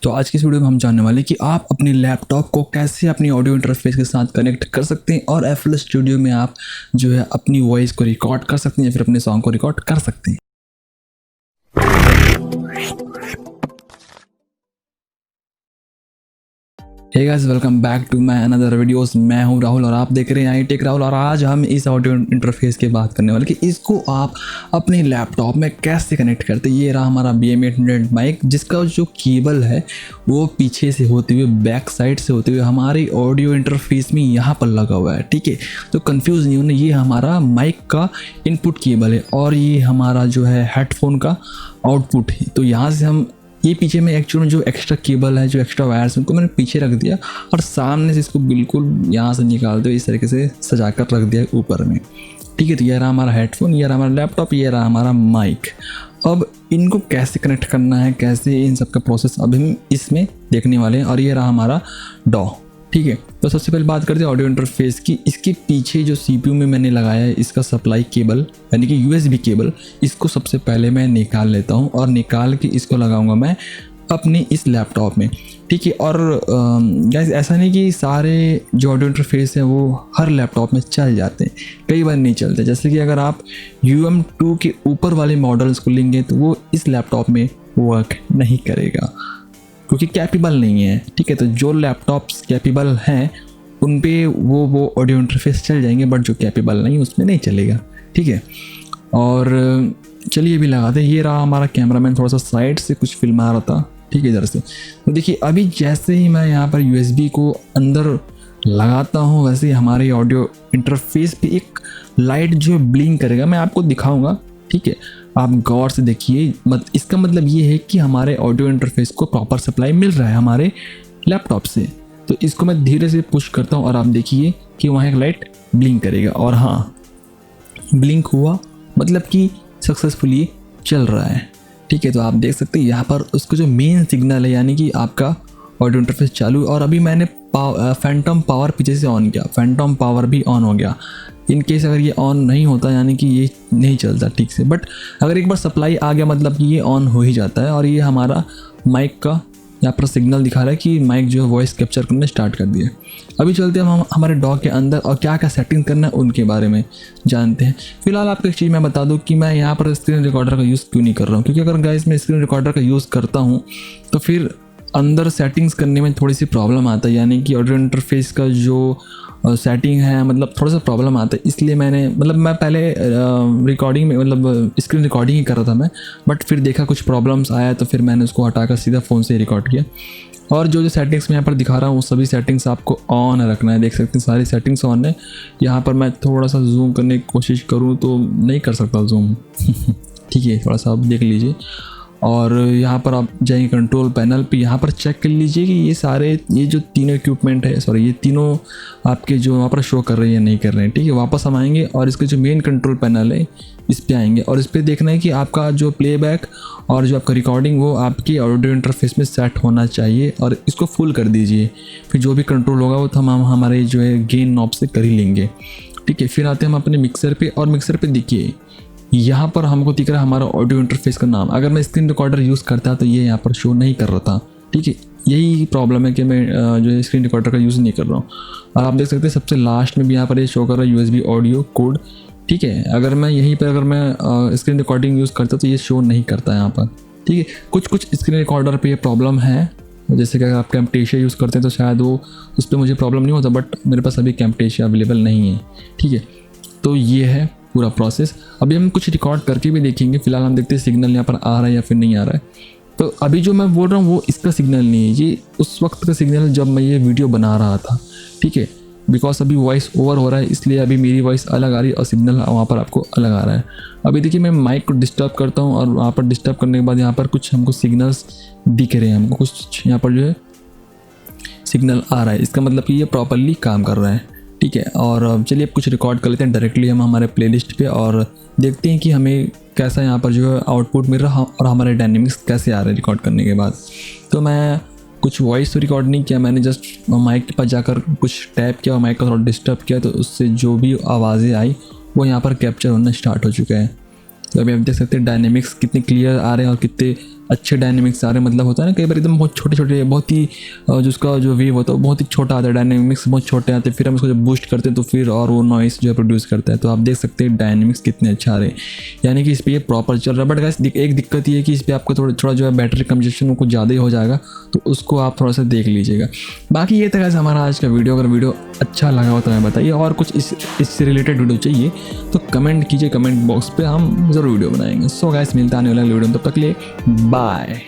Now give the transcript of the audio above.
तो आज की इस वीडियो में हम जानने वाले हैं कि आप अपने लैपटॉप को कैसे अपनी ऑडियो इंटरफेस के साथ कनेक्ट कर सकते हैं और FL स्टूडियो में आप जो है अपनी वॉइस को रिकॉर्ड कर सकते हैं या फिर अपने सॉन्ग को रिकॉर्ड कर सकते हैं। Hey guys, welcome back to my another videos. मैं हूं राहुल और आप देख रहे हैं iTech राहुल। और आज हम इस ऑडियो इंटरफेस की बात करने वाले कि इसको आप अपने लैपटॉप में कैसे कनेक्ट करते हैं। ये रहा हमारा BM800 माइक, जिसका जो केबल है वो पीछे से होते हुए बैक साइड से होते हुए हमारे ऑडियो इंटरफेस में यहाँ पर लगा हुआ है। ठीक है, तो कंफ्यूज नहीं होना, ये हमारा माइक का इनपुट केबल है और ये हमारा जो है हेडफोन का आउटपुट है। तो यहाँ से हम ये पीछे में एक्चुअली जो एक्स्ट्रा केबल है, जो एक्स्ट्रा वायर्स, उनको मैंने पीछे रख दिया और सामने से इसको बिल्कुल यहाँ से निकालते हुए इस तरीके से सजा कर रख दिया ऊपर में। ठीक है, तो ये रहा हमारा हेडफोन, ये रहा हमारा लैपटॉप, ये रहा हमारा माइक। अब इनको कैसे कनेक्ट करना है, कैसे इन सब का प्रोसेस अभी हम इसमें देखने वाले हैं। और ये रहा हमारा डॉ। ठीक है, तो सबसे पहले बात करते हैं ऑडियो इंटरफेस की। इसके पीछे जो CPU में मैंने लगाया है इसका सप्लाई केबल यानी कि USB केबल, इसको सबसे पहले मैं निकाल लेता हूं और निकाल के इसको लगाऊंगा मैं अपने इस लैपटॉप में। ठीक है, और गाइस ऐसा नहीं कि सारे जो ऑडियो इंटरफेस है वो हर लैपटॉप में चल जाते हैं, कई बार नहीं चलते। जैसे कि अगर आप UM2 के ऊपर वाले मॉडल्स को लेंगे तो वो इस लैपटॉप में वर्क नहीं करेगा क्योंकि कैपेबल नहीं है। ठीक है, तो जो लैपटॉप्स कैपेबल हैं उन पे वो ऑडियो इंटरफेस चल जाएंगे, बट जो कैपेबल नहीं उसमें नहीं चलेगा। ठीक है, और चलिए भी लगाते हैं। ये रहा हमारा कैमरामैन, थोड़ा सा साइड से कुछ फिल्मा रहा था। ठीक है, इधर से तो देखिए अभी जैसे ही मैं यहाँ पर USB को अंदर लगाता हूँ वैसे ही हमारे ऑडियो इंटरफेस पे एक लाइट जो ब्लिंक करेगा, मैं आपको दिखाऊंगा। ठीक है, आप गौर से देखिए। इसका मतलब ये है कि हमारे ऑडियो इंटरफेस को प्रॉपर सप्लाई मिल रहा है हमारे लैपटॉप से। तो इसको मैं धीरे से पुश करता हूँ और आप देखिए कि वहाँ एक लाइट ब्लिंक करेगा। और हाँ, ब्लिंक हुआ मतलब कि सक्सेसफुली चल रहा है। ठीक है, तो आप देख सकते हैं यहाँ पर उसका जो मेन सिग्नल है यानी कि आपका ऑडियो इंटरफेस चालू। और अभी मैंने फैंटम पावर पीछे से ऑन किया, फैंटम पावर भी ऑन हो गया। इन केस अगर ये ऑन नहीं होता यानी कि ये नहीं चलता ठीक से, बट अगर एक बार सप्लाई आ गया मतलब कि ये ऑन हो ही जाता है। और ये हमारा माइक का यहाँ पर सिग्नल दिखा रहा है कि माइक जो है वॉइस कैप्चर करना स्टार्ट कर दिया। अभी चलते हैं हम हमारे डॉ के अंदर और क्या क्या सेटिंग करना है उनके बारे में जानते हैं। फिलहाल आपको एक चीज़ मैं बता दूं कि मैं यहाँ पर स्क्रीन रिकॉर्डर का यूज़ क्यों नहीं कर रहा हूँ, क्योंकि अगर गाइस मैं स्क्रीन रिकॉर्डर का यूज़ करता हूँ तो फिर अंदर सेटिंग्स करने में थोड़ी सी प्रॉब्लम आता है, यानी कि ऑडियो इंटरफेस का जो सेटिंग है मतलब थोड़ा सा प्रॉब्लम आता है। इसलिए मैं पहले रिकॉर्डिंग में स्क्रीन रिकॉर्डिंग ही कर रहा था मैं, बट फिर देखा कुछ प्रॉब्लम्स आया तो फिर मैंने उसको हटाकर सीधा फ़ोन से रिकॉर्ड किया। और जो सेटिंग्स मैं यहाँ पर दिखा रहा हूँ वो सभी सेटिंग्स आपको ऑन रखना है। देख सकते हैं सारी सेटिंग्स ऑन है। यहाँ पर मैं थोड़ा सा जूम करने की कोशिश करूँ तो नहीं कर सकता जूम। ठीक है, थोड़ा सा आप देख लीजिए। और यहाँ पर आप जाएंगे कंट्रोल पैनल पे, यहाँ पर चेक कर लीजिए कि ये जो तीनों इक्विपमेंट है, ये तीनों आपके जो वहाँ पर शो कर रहे हैं नहीं कर रहे हैं। ठीक है, वापस हम आएंगे और इसके जो मेन कंट्रोल पैनल है इस पे आएंगे और इस पे देखना है कि आपका जो प्लेबैक और जो आपका रिकॉर्डिंग वो आपकी ऑडियो इंटरफेस में सेट होना चाहिए और इसको फुल कर दीजिए। फिर जो भी कंट्रोल होगा वो हम हमारे जो है गेन नॉब से कर ही लेंगे। ठीक है, फिर आते हैं हम अपने मिक्सर पे और मिक्सर पे देखिए यहाँ पर हमको दिख रहा है हमारा ऑडियो इंटरफेस का नाम। अगर मैं स्क्रीन रिकॉर्डर यूज़ करता तो ये यहाँ पर शो नहीं कर रहा था। ठीक है, यही प्रॉब्लम है कि मैं जो है स्क्रीन रिकॉर्डर का यूज़ नहीं कर रहा हूँ। और आप देख सकते हैं सबसे लास्ट में भी यहाँ पर ये शो कर रहा है USB ऑडियो कोड। ठीक है, अगर मैं यहीं पर अगर मैं स्क्रीन रिकॉर्डिंग यूज़ करता तो ये शो नहीं करता यहाँ पर। ठीक है, कुछ स्क्रीन रिकॉर्डर पर ये प्रॉब्लम है। जैसे कि अगर आप कैम्पटेशिया यूज़ करते हैं तो शायद वो उस पर मुझे प्रॉब्लम नहीं होता, बट मेरे पास अभी कैम्पटेशिया अवेलेबल नहीं है। ठीक है, तो ये है पूरा प्रोसेस। अभी हम कुछ रिकॉर्ड करके भी देखेंगे। फिलहाल हम देखते हैं सिग्नल यहाँ पर आ रहा है या फिर नहीं आ रहा है। तो अभी जो मैं बोल रहा हूँ वो इसका सिग्नल नहीं है, ये उस वक्त का सिग्नल जब मैं ये वीडियो बना रहा था। ठीक है, बिकॉज अभी वॉइस ओवर हो रहा है इसलिए अभी मेरी वॉइस अलग आ रही है और सिग्नल वहाँ पर आपको अलग आ रहा है। अभी देखिए मैं माइक को डिस्टर्ब करता हूँ और वहाँ पर डिस्टर्ब करने के बाद यहाँ पर कुछ हमको सिग्नल्स दिख रहे हैं, हमको कुछ यहाँ पर जो है सिग्नल आ रहा है। इसका मतलब कि ये प्रॉपरली काम कर रहा है। ठीक है, और चलिए अब कुछ रिकॉर्ड कर लेते हैं डायरेक्टली हम हमारे प्लेलिस्ट पे और देखते हैं कि हमें कैसा यहाँ पर जो है आउटपुट मिल रहा और हमारे डायनेमिक्स कैसे आ रहे हैं रिकॉर्ड करने के बाद। तो मैं कुछ वॉइस तो रिकॉर्ड नहीं किया, मैंने जस्ट माइक के पास जाकर कुछ टैप किया और माइक को थोड़ा डिस्टर्ब किया, तो उससे जो भी आवाज़ें आई वो यहाँ पर कैप्चर होना स्टार्ट हो चुका है। तो अभी आप देख सकते हैं डायनेमिक्स कितने क्लियर आ रहे हैं और कितने अच्छे डायनेमिक्स आ रहे हैं। मतलब होता है ना कई बार एकदम बहुत छोटे छोटे, बहुत ही जिसका जो वेव होता है वो बहुत ही छोटा आता है, डायनेमिक्स बहुत छोटे आते हैं, फिर हम उसको जब बूस्ट करते हैं तो फिर और वो नॉइस जो है प्रोड्यूस करता है। तो आप देख सकते हैं डायनेमिक्स कितने अच्छा आ रहे हैं, यानी कि इस पर ये प्रॉपर चल रहा है। बट गाइस एक दिक्कत ये है कि इस पर आपको थोड़ा जो है बैटरी कंजप्शन वो कुछ ज़्यादा ही हो जाएगा, तो उसको आप थोड़ा सा देख लीजिएगा। बाकी ये था गाइस हमारा आज का वीडियो। अगर वीडियो अच्छा लगा हो तो हमें बताइए, और कुछ इससे रिलेटेड वीडियो चाहिए तो कमेंट कीजिए, कमेंट बॉक्स पे हम ज़रूर वीडियो बनाएंगे। सो गाइस मिलता है अगले वीडियो में, तब तक के लिए बाय।